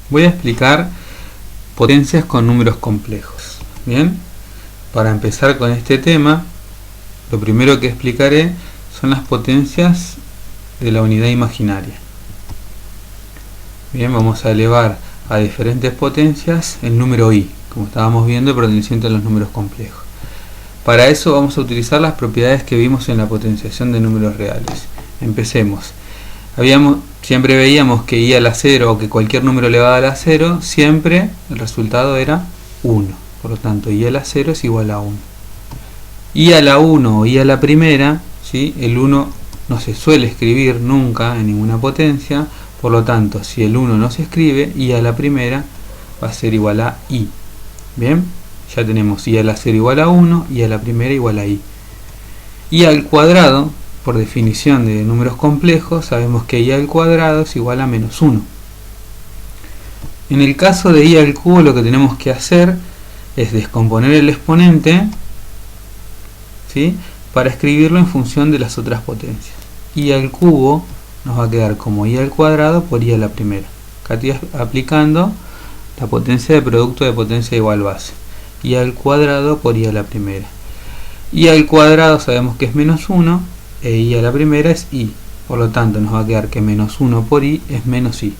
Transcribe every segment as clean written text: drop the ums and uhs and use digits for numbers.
Voy a explicar potencias con números complejos. Bien, para empezar con este tema, lo primero que explicaré son las potencias de la unidad imaginaria. Bien, vamos a elevar a diferentes potencias el número i, como estábamos viendo, perteneciente a los números complejos. Para eso vamos a utilizar las propiedades que vimos en la potenciación de números reales. Empecemos. Siempre veíamos que i a la 0 o que cualquier número elevado a la 0, siempre el resultado era 1. Por lo tanto, i a la 0 es igual a 1. I a la 1 o i a la primera, ¿sí? El 1 no se suele escribir nunca en ninguna potencia. Por lo tanto, si el 1 no se escribe, i a la primera va a ser igual a i. Bien, ya tenemos i a la 0 igual a 1, i a la primera igual a i. I al cuadrado, por definición de números complejos, sabemos que i al cuadrado es igual a menos 1. En el caso de i al cubo, lo que tenemos que hacer es descomponer el exponente, ¿sí?, para escribirlo en función de las otras potencias. I al cubo nos va a quedar como i al cuadrado por i a la primera. Acá estoy aplicando la potencia de producto de potencia igual base. I al cuadrado por i a la primera. I al cuadrado sabemos que es menos 1 e i a la primera es i. Por lo tanto nos va a quedar que menos 1 por i es menos i.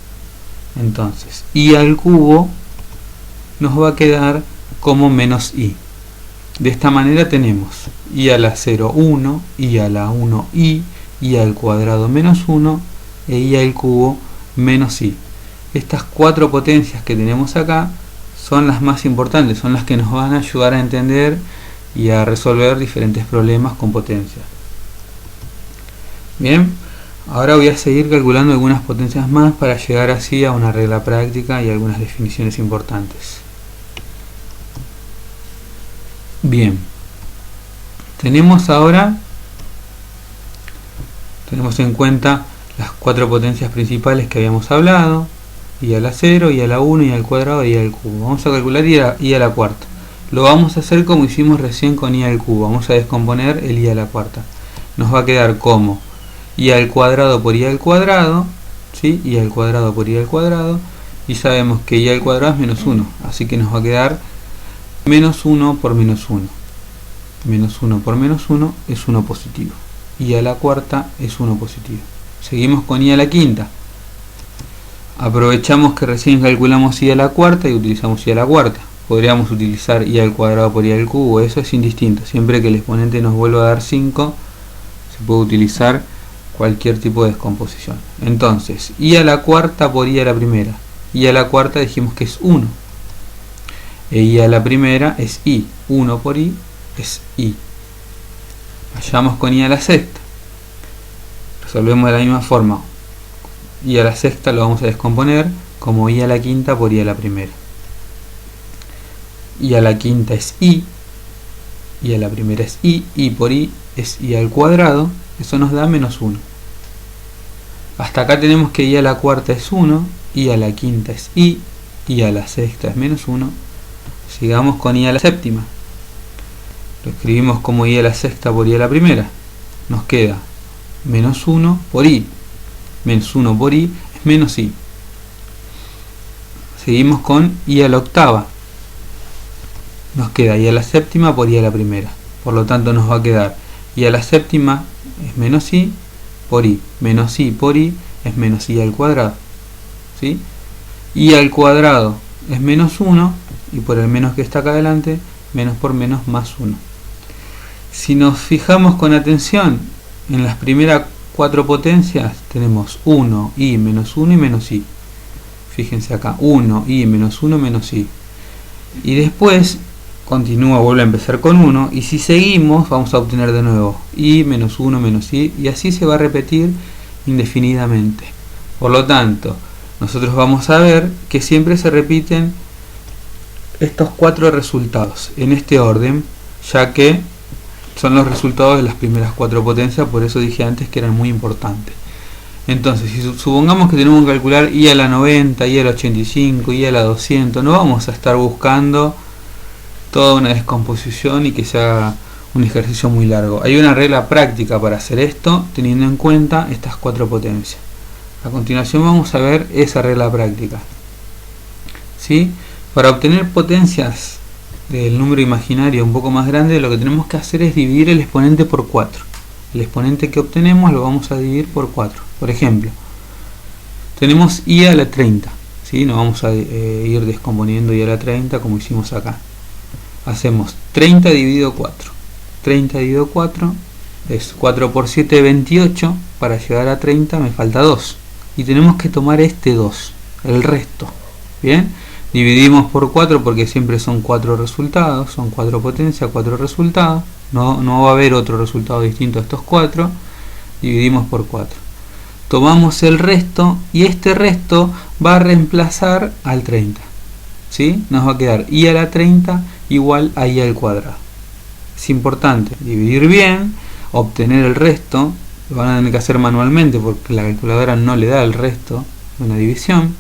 Entonces i al cubo nos va a quedar como menos i. De esta manera tenemos i a la 0 1, i a la 1 i al cuadrado menos 1 e i al cubo menos i. Estas cuatro potencias que tenemos acá son las más importantes, son las que nos van a ayudar a entender y a resolver diferentes problemas con potencias. Bien, ahora voy a seguir calculando algunas potencias más para llegar así a una regla práctica y algunas definiciones importantes. Bien, tenemos en cuenta las cuatro potencias principales que habíamos hablado: i a la 0, i a la 1, i al cuadrado y i al cubo. Vamos a calcular i a la cuarta. Lo vamos a hacer como hicimos recién con i al cubo. Vamos a descomponer el i a la cuarta. Nos va a quedar como i al cuadrado por i al cuadrado, ¿sí?, i al cuadrado por i al cuadrado, y sabemos que i al cuadrado es menos 1, así que nos va a quedar menos 1 por menos 1. Menos 1 por menos 1 es 1 positivo. I a la cuarta es 1 positivo. Seguimos con i a la quinta. Aprovechamos que recién calculamos i a la cuarta y utilizamos i a la cuarta. Podríamos utilizar i al cuadrado por i al cubo, eso es indistinto. Siempre que el exponente nos vuelva a dar 5, se puede utilizar cualquier tipo de descomposición. Entonces, i a la cuarta por i a la primera. I a la cuarta dijimos que es 1. E i a la primera es i. 1 por i es i. Vayamos con i a la sexta. Resolvemos de la misma forma. I a la sexta lo vamos a descomponer como i a la quinta por i a la primera. I a la quinta es i. I a la primera es i. I por i es i al cuadrado. Eso nos da menos 1. Hasta acá tenemos que i a la cuarta es 1. I a la quinta es i. I a la sexta es menos 1. Sigamos con i a la séptima. Lo escribimos como i a la sexta por i a la primera. Nos queda menos 1 por i. Menos 1 por i es menos i. Seguimos con i a la octava. Nos queda i a la séptima por i a la primera. Por lo tanto nos va a quedar i a la séptima es menos i por i. Menos i por i es menos i al cuadrado, ¿sí? I al cuadrado es menos 1 y por el menos que está acá adelante, menos por menos más 1. Si nos fijamos con atención, en las primeras cuatro potencias tenemos 1, i, menos 1 y menos i. Fíjense acá, 1, i, menos 1, menos i. Y después continúa, vuelve a empezar con 1, y si seguimos vamos a obtener de nuevo i, menos 1, menos i, y así se va a repetir indefinidamente. Por lo tanto, nosotros vamos a ver que siempre se repiten estos cuatro resultados en este orden, ya que son los resultados de las primeras cuatro potencias, por eso dije antes que eran muy importantes. Entonces, si supongamos que tenemos que calcular i a la 90, i a la 85, i a la 200, no vamos a estar buscando toda una descomposición y que sea un ejercicio muy largo. Hay una regla práctica para hacer esto, teniendo en cuenta estas cuatro potencias. A continuación vamos a ver esa regla práctica. ¿sí? Para obtener potencias del número imaginario un poco más grande, lo que tenemos que hacer es dividir el exponente por 4. El exponente que obtenemos lo vamos a dividir por 4. Por ejemplo, tenemos i a la 30, ¿sí? No vamos a ir descomponiendo i a la 30 como hicimos acá. Hacemos 30 dividido 4. 30 dividido 4 es 4 por 7, 28. Para llegar a 30 me falta 2. Y tenemos que tomar este 2, el resto. Bien, dividimos por 4 porque siempre son 4 resultados, son 4 potencias, 4 resultados. No va a haber otro resultado distinto a estos 4. Dividimos por 4. Tomamos el resto y este resto va a reemplazar al 30. ¿Sí? Nos va a quedar i a la 30 igual a i al cuadrado. Es importante dividir bien, obtener el resto. Lo van a tener que hacer manualmente porque la calculadora no le da el resto de una división.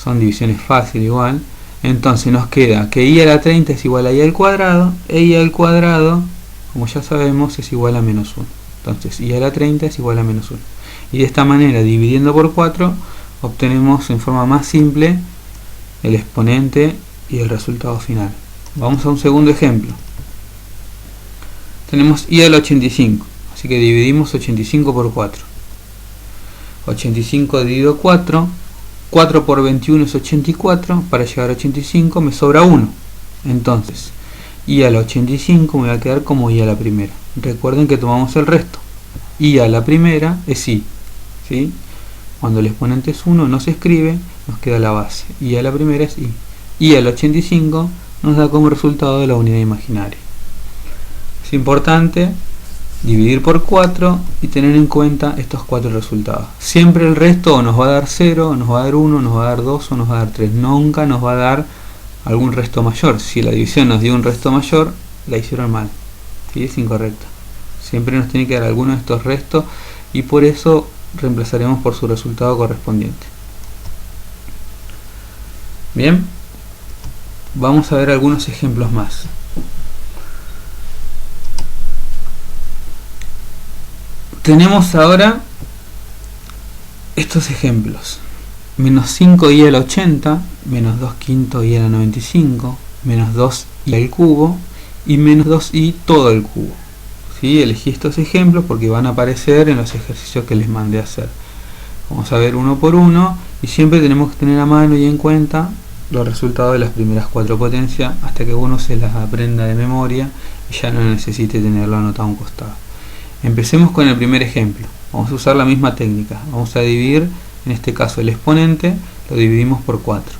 Son divisiones fáciles igual. Entonces nos queda que i a la 30 es igual a i al cuadrado, e i al cuadrado, como ya sabemos, es igual a menos 1. Entonces i a la 30 es igual a menos 1. Y de esta manera, dividiendo por 4, obtenemos en forma más simple el exponente y el resultado final. Vamos a un segundo ejemplo. Tenemos i a la 85, así que dividimos 85 por 4. 85 dividido 4. 4 por 21 es 84, para llegar a 85 me sobra 1. Entonces, i a la 85 me va a quedar como i a la primera. Recuerden que tomamos el resto. I a la primera es i, ¿sí? Cuando el exponente es 1 no se escribe, nos queda la base. I a la primera es i. I a la 85 nos da como resultado de la unidad imaginaria. Es importante dividir por 4 y tener en cuenta estos 4 resultados. Siempre el resto nos va a dar 0, nos va a dar 1, nos va a dar 2 o nos va a dar 3. Nunca nos va a dar algún resto mayor. Si la división nos dio un resto mayor, la hicieron mal. ¿Sí? Es incorrecta. Siempre nos tiene que dar alguno de estos restos y por eso reemplazaremos por su resultado correspondiente. Bien, vamos a ver algunos ejemplos más. Tenemos ahora estos ejemplos: menos 5 i a la 80, menos 2 quintos i a la 95, menos 2 i al cubo y menos 2i todo el cubo. ¿Sí? Elegí estos ejemplos porque van a aparecer en los ejercicios que les mandé a hacer. Vamos a ver uno por uno y siempre tenemos que tener a mano y en cuenta los resultados de las primeras 4 potencias hasta que uno se las aprenda de memoria y ya no necesite tenerlo anotado a un costado. Empecemos con el primer ejemplo. Vamos a usar la misma técnica. Vamos a dividir, en este caso el exponente, lo dividimos por 4.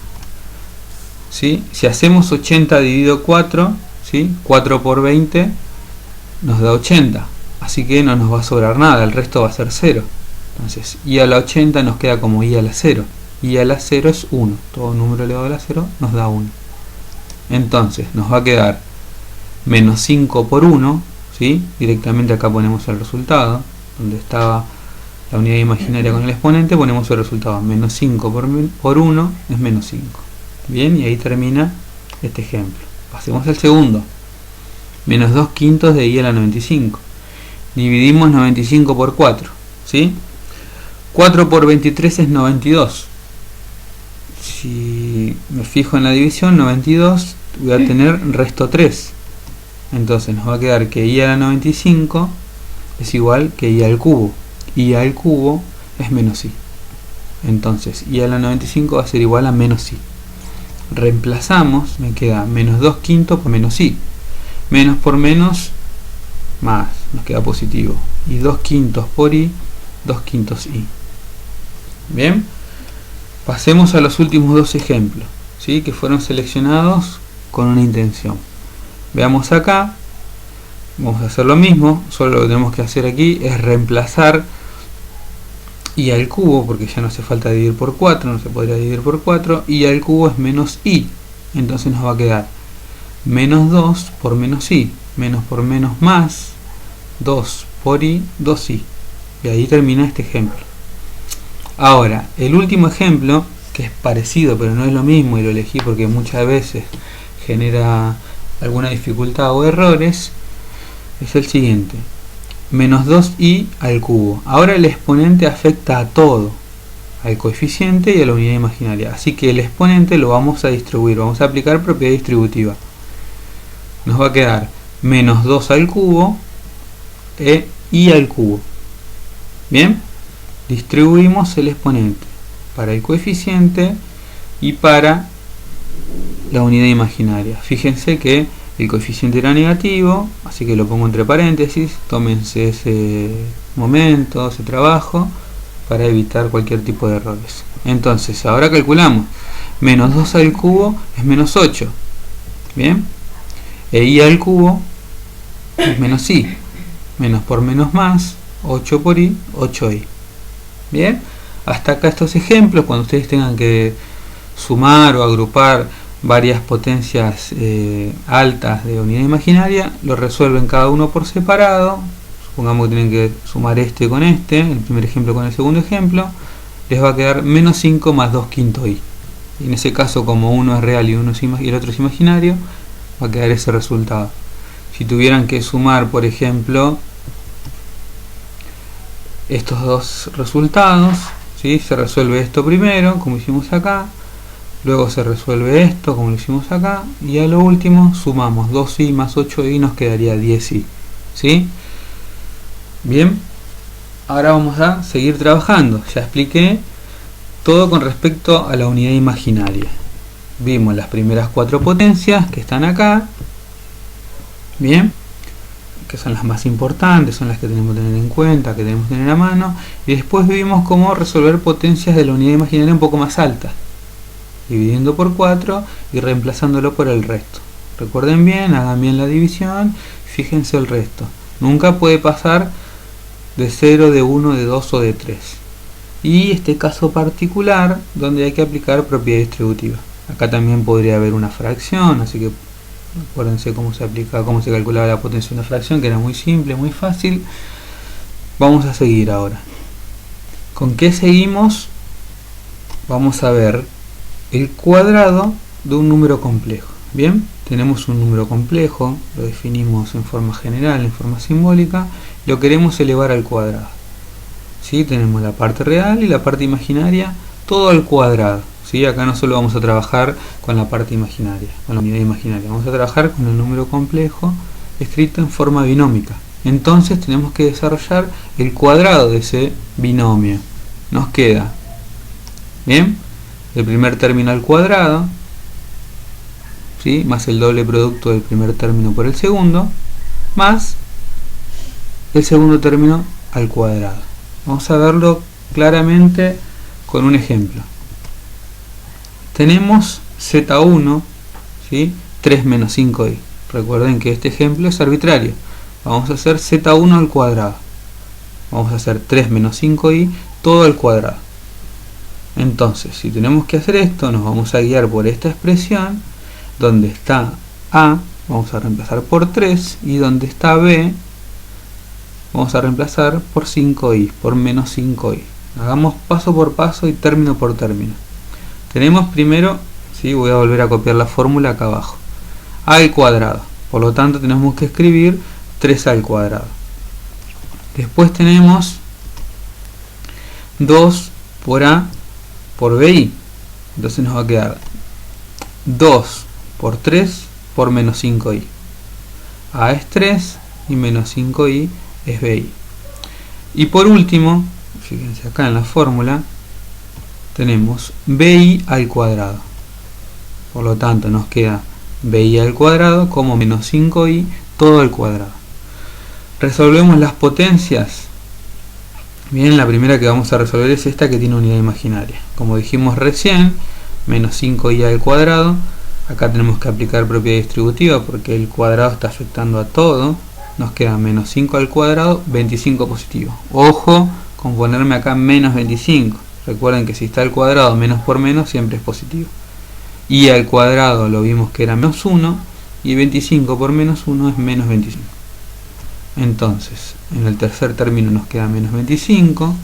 ¿Sí? Si hacemos 80 dividido 4, ¿sí? 4 por 20 nos da 80. Así que no nos va a sobrar nada, el resto va a ser 0. Entonces, i a la 80 nos queda como i a la 0. I a la 0 es 1. Todo número elevado a la 0 nos da 1. Entonces, nos va a quedar menos 5 por 1. ¿Sí? Directamente acá ponemos el resultado, donde estaba la unidad imaginaria con el exponente, ponemos el resultado. Menos 5 por 1 es menos 5. Bien, y ahí termina este ejemplo. Pasemos al segundo. Menos 2 quintos de i a la 95. Dividimos 95 por 4. ¿Sí? 4 por 23 es 92. Si me fijo en la división, 92, voy a tener resto 3. Entonces nos va a quedar que i a la 95 es igual que i al cubo. I al cubo es menos i. Entonces i a la 95 va a ser igual a menos i. Reemplazamos, me queda menos 2 quintos por menos i. Menos por menos, más, nos queda positivo. Y 2 quintos por i, 2 quintos i. Bien, pasemos a los últimos dos ejemplos, ¿sí? Que fueron seleccionados con una intención. Veamos acá, vamos a hacer lo mismo, solo lo que tenemos que hacer aquí es reemplazar i al cubo, porque ya no hace falta dividir por 4, no se podría dividir por 4, i al cubo es menos i, entonces nos va a quedar menos 2 por menos i, menos por menos más, 2 por i, 2i, y ahí termina este ejemplo. Ahora, el último ejemplo, que es parecido pero no es lo mismo y lo elegí porque muchas veces genera alguna dificultad o errores, es el siguiente: menos 2i al cubo. Ahora el exponente afecta a todo, al coeficiente y a la unidad imaginaria. Así que el exponente lo vamos a distribuir, vamos a aplicar propiedad distributiva. Nos va a quedar menos 2 al cubo e i al cubo. Bien, distribuimos el exponente para el coeficiente y para la unidad imaginaria. Fíjense que el coeficiente era negativo, así que lo pongo entre paréntesis. Tómense ese momento, ese trabajo, para evitar cualquier tipo de errores. Entonces, ahora calculamos. Menos 2 al cubo es menos 8. Bien. E i al cubo es menos i. Menos por menos más, 8 por i, 8i. Bien. Hasta acá estos ejemplos, cuando ustedes tengan que sumar o agrupar varias potencias altas de unidad imaginaria, lo resuelven cada uno por separado. Supongamos que tienen que sumar este con este, el primer ejemplo con el segundo ejemplo, les va a quedar menos 5 más 2 quinto i. Y en ese caso, como uno es real y el otro es imaginario, va a quedar ese resultado. Si tuvieran que sumar, por ejemplo, estos dos resultados, ¿sí? Se resuelve esto primero, como hicimos acá, luego se resuelve esto, como lo hicimos acá, y a lo último sumamos 2i más 8i, nos quedaría 10i. ¿Sí? Bien, ahora vamos a seguir trabajando. Ya expliqué todo con respecto a la unidad imaginaria. Vimos las primeras 4 potencias que están acá, bien, que son las más importantes, son las que tenemos que tener en cuenta, que tenemos que tener a mano, y después vimos cómo resolver potencias de la unidad imaginaria un poco más altas, dividiendo por 4 y reemplazándolo por el resto. Recuerden bien, hagan bien la división, fíjense el resto. Nunca puede pasar de 0, de 1, de 2 o de 3. Y este caso particular donde hay que aplicar propiedad distributiva. Acá también podría haber una fracción, así que acuérdense cómo se aplica, cómo se calculaba la potencia de una fracción, que era muy simple, muy fácil. Vamos a seguir ahora. ¿Con qué seguimos? Vamos a ver el cuadrado de un número complejo. Bien, tenemos un número complejo, lo definimos en forma general, en forma simbólica, lo queremos elevar al cuadrado. ¿Sí? Tenemos la parte real y la parte imaginaria, todo al cuadrado. ¿Sí? Acá no solo vamos a trabajar con la parte imaginaria, con la unidad imaginaria, vamos a trabajar con el número complejo escrito en forma binómica. Entonces tenemos que desarrollar el cuadrado de ese binomio. Nos queda, bien, el primer término al cuadrado, ¿sí? Más el doble producto del primer término por el segundo, más el segundo término al cuadrado. Vamos a verlo claramente con un ejemplo. Tenemos z1, ¿sí? 3 menos 5i. Recuerden que este ejemplo es arbitrario. Vamos a hacer z1 al cuadrado. Vamos a hacer 3 menos 5i todo al cuadrado. Entonces, si tenemos que hacer esto, nos vamos a guiar por esta expresión, donde está a, vamos a reemplazar por 3, y donde está b, vamos a reemplazar por 5i, por menos 5i. Hagamos paso por paso y término por término. Tenemos primero, ¿sí? Voy a volver a copiar la fórmula acá abajo, a al cuadrado, por lo tanto tenemos que escribir 3 al cuadrado. Después tenemos 2 por a por bi, entonces nos va a quedar 2 por 3 por menos 5i. A es 3 y menos 5i es bi. Y por último, fíjense acá en la fórmula, tenemos bi al cuadrado. Por lo tanto nos queda bi al cuadrado como menos 5i todo al cuadrado. Resolvemos las potencias. Bien, la primera que vamos a resolver es esta que tiene unidad imaginaria. Como dijimos recién, menos 5i al cuadrado. Acá tenemos que aplicar propiedad distributiva porque el cuadrado está afectando a todo. Nos queda menos 5 al cuadrado, 25 positivo. Ojo con ponerme acá menos 25. Recuerden que si está al cuadrado, menos por menos siempre es positivo. Y al cuadrado lo vimos que era menos 1. Y 25 por menos 1 es menos 25. Entonces, en el tercer término nos queda menos 25.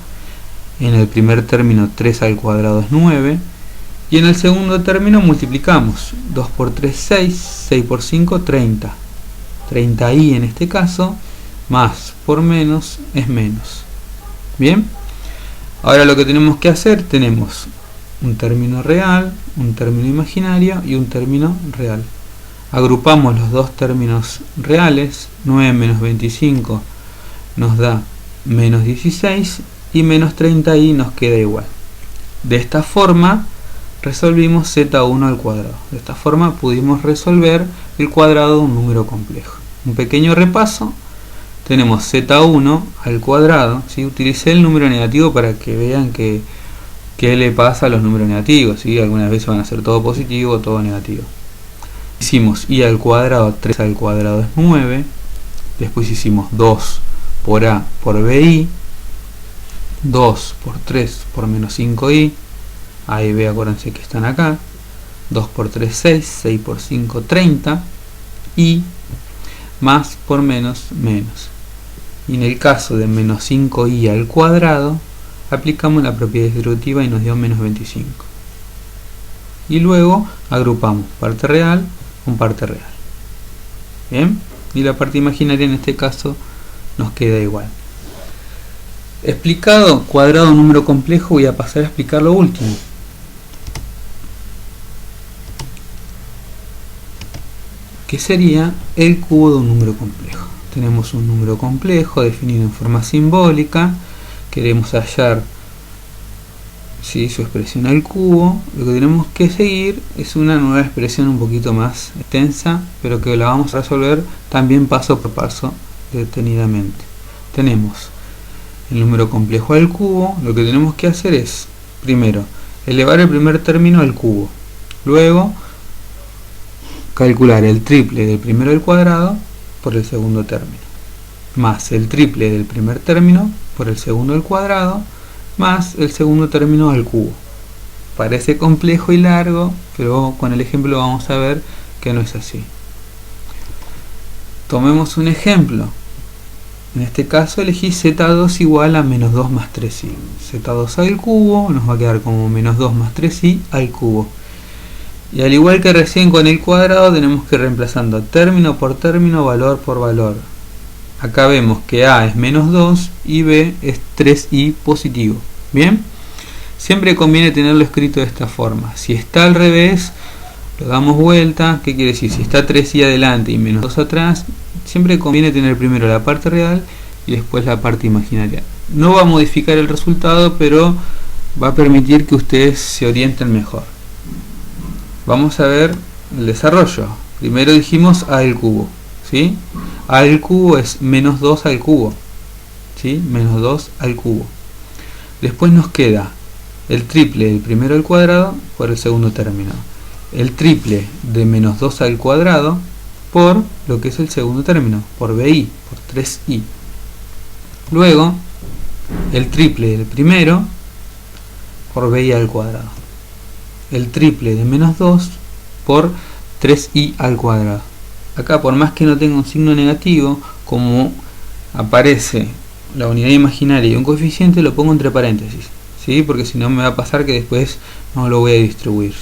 En el primer término 3 al cuadrado es 9. Y en el segundo término multiplicamos. 2 por 3, 6. 6 por 5, 30. 30i en este caso. Más por menos es menos. Bien. Ahora lo que tenemos que hacer, tenemos un término real, un término imaginario y un término real. Agrupamos los dos términos reales, 9 menos 25 nos da menos 16 y menos 30i nos queda igual. De esta forma resolvimos z1 al cuadrado. De esta forma pudimos resolver el cuadrado de un número complejo. Un pequeño repaso. Tenemos z1 al cuadrado, ¿sí? Utilicé el número negativo para que vean qué le pasa a los números negativos, ¿sí? Algunas veces van a ser todo positivo o todo negativo. Hicimos i al cuadrado, 3 al cuadrado es 9. Después hicimos 2 por a por bi. 2 por 3 por menos 5i. A y b acuérdense que están acá. 2 por 3, 6. 6 por 5, 30. Y más por menos, menos. Y en el caso de menos 5i al cuadrado, aplicamos la propiedad distributiva y nos dio menos 25. Y luego agrupamos parte real con parte real. Bien, y la parte imaginaria en este caso nos queda igual. Explicado cuadrado de un número complejo, voy a pasar a explicar lo último. Que sería el cubo de un número complejo. Tenemos un número complejo definido en forma simbólica, queremos hallar, ¿sí?, su expresión al cubo. Lo que tenemos que seguir es una nueva expresión un poquito más extensa, pero que la vamos a resolver también paso por paso detenidamente. Tenemos el número complejo al cubo. Lo que tenemos que hacer es, primero, elevar el primer término al cubo, luego calcular el triple del primero al cuadrado por el segundo término, más el triple del primer término por el segundo al cuadrado, más el segundo término al cubo. Parece complejo y largo, pero con el ejemplo vamos a ver que no es así. Tomemos un ejemplo. En este caso elegí z2 igual a menos 2 más 3i. z2 al cubo nos va a quedar como menos 2 más 3i al cubo. Y al igual que recién con el cuadrado, tenemos que ir reemplazando término por término, valor por valor. Acá vemos que a es menos 2 y b es 3i positivo. Bien, siempre conviene tenerlo escrito de esta forma. Si está al revés, lo damos vuelta. ¿Qué quiere decir? Si está 3i adelante y menos 2 atrás, siempre conviene tener primero la parte real y después la parte imaginaria. No va a modificar el resultado, pero va a permitir que ustedes se orienten mejor. Vamos a ver el desarrollo. Primero dijimos a al cubo, ¿sí? A al cubo es menos 2 al cubo, ¿sí? Menos 2 al cubo. Después nos queda el triple del primero al cuadrado por el segundo término. El triple de menos 2 al cuadrado por lo que es el segundo término, por bi, por 3i. Luego, el triple del primero por bi al cuadrado. El triple de menos 2 por 3i al cuadrado. Acá, por más que no tenga un signo negativo, como aparece la unidad imaginaria y un coeficiente, lo pongo entre paréntesis, ¿sí? Porque si no me va a pasar que después no lo voy a distribuir.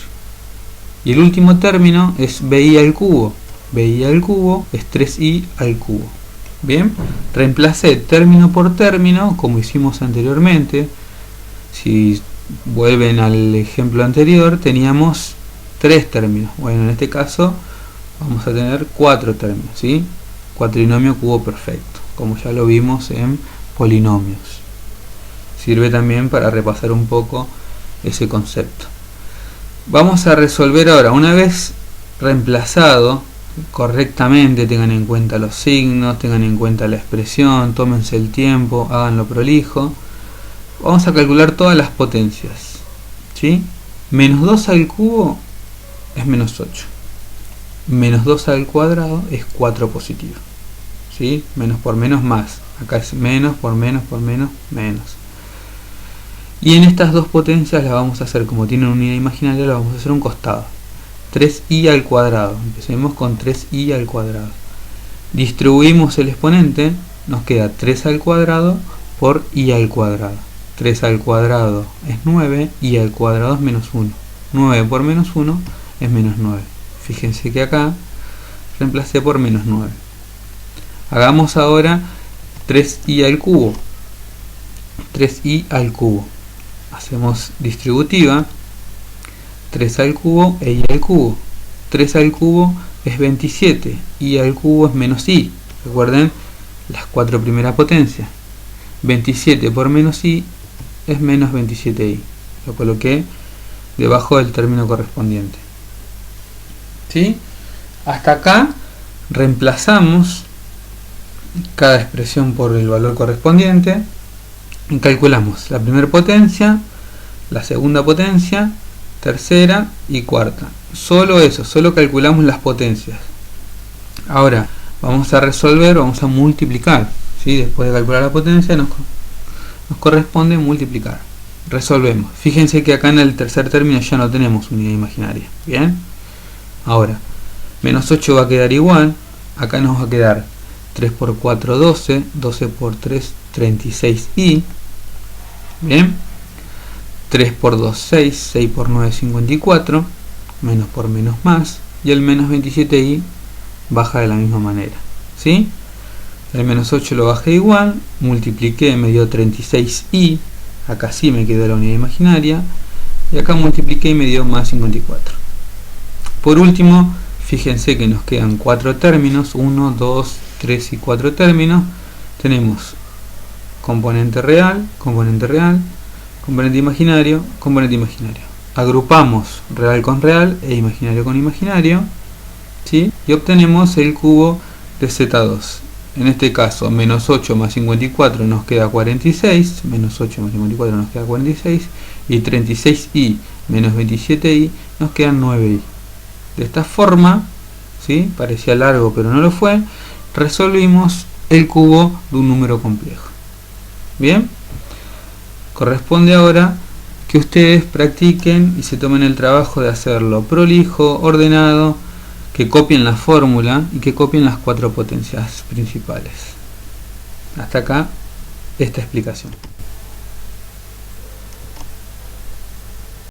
Y el último término es bi al cubo. bi al cubo es 3i al cubo. Bien, reemplacé término por término como hicimos anteriormente. Si vuelven al ejemplo anterior, teníamos 3 términos. Bueno, en este caso vamos a tener 4 términos, ¿sí? Cuatrinomio cubo perfecto, como ya lo vimos en polinomios. Sirve también para repasar un poco ese concepto. Vamos a resolver ahora, una vez reemplazado correctamente, tengan en cuenta los signos, tengan en cuenta la expresión, tómense el tiempo, háganlo prolijo. Vamos a calcular todas las potencias, ¿sí? Menos 2 al cubo es menos 8. Menos 2 al cuadrado es 4 positivo, ¿sí? Menos por menos más. Acá es menos por menos por menos, menos. Y en estas dos potencias las vamos a hacer, como tienen unidad imaginaria, las vamos a hacer un costado. 3i al cuadrado. Empecemos con 3i al cuadrado. Distribuimos el exponente, nos queda 3 al cuadrado por i al cuadrado. 3 al cuadrado es 9, i al cuadrado es menos 1. 9 por menos 1 es menos 9. Fíjense que acá reemplacé por menos 9. Hagamos ahora 3i al cubo. 3i al cubo. hacemos distributiva, 3 al cubo e i al cubo. 3 al cubo es 27, i al cubo es menos i. Recuerden las 4 primeras potencias. 27 por menos i es menos 27i. Lo coloqué debajo del término correspondiente. ¿Sí? Hasta acá reemplazamos cada expresión por el valor correspondiente y calculamos la primera potencia, la segunda potencia, tercera y cuarta. Solo eso, solo calculamos las potencias. Ahora vamos a resolver, vamos a multiplicar. ¿Sí? Después de calcular la potencia nos corresponde multiplicar. Resolvemos. Fíjense que acá en el tercer término ya no tenemos unidad imaginaria. Bien. Ahora, menos 8 va a quedar igual. Acá nos va a quedar 3 por 4, 12. 12 por 3, 36i. Bien. 3 por 2, 6. 6 por 9, 54. Menos por menos más. Y el menos 27i baja de la misma manera. ¿Sí? El menos 8 lo bajé igual. Multipliqué, me dio 36i. Acá sí me quedó la unidad imaginaria. Y acá multipliqué y me dio más 54. Por último, fíjense que nos quedan 4 términos. 1, 2, 3 y 4 términos. Tenemos componente real, componente real, componente imaginario, componente imaginario. Agrupamos real con real e imaginario con imaginario. ¿Sí? Y obtenemos el cubo de Z2. En este caso, menos 8 más 54 nos queda 46, menos 8 más 54 nos queda 46, y 36i menos 27i nos quedan 9i. De esta forma, ¿sí? Parecía largo pero no lo fue, resolvimos el cubo de un número complejo. Bien, corresponde ahora que ustedes practiquen y se tomen el trabajo de hacerlo prolijo, ordenado, que copien la fórmula y que copien las 4 potencias principales. Hasta acá esta explicación.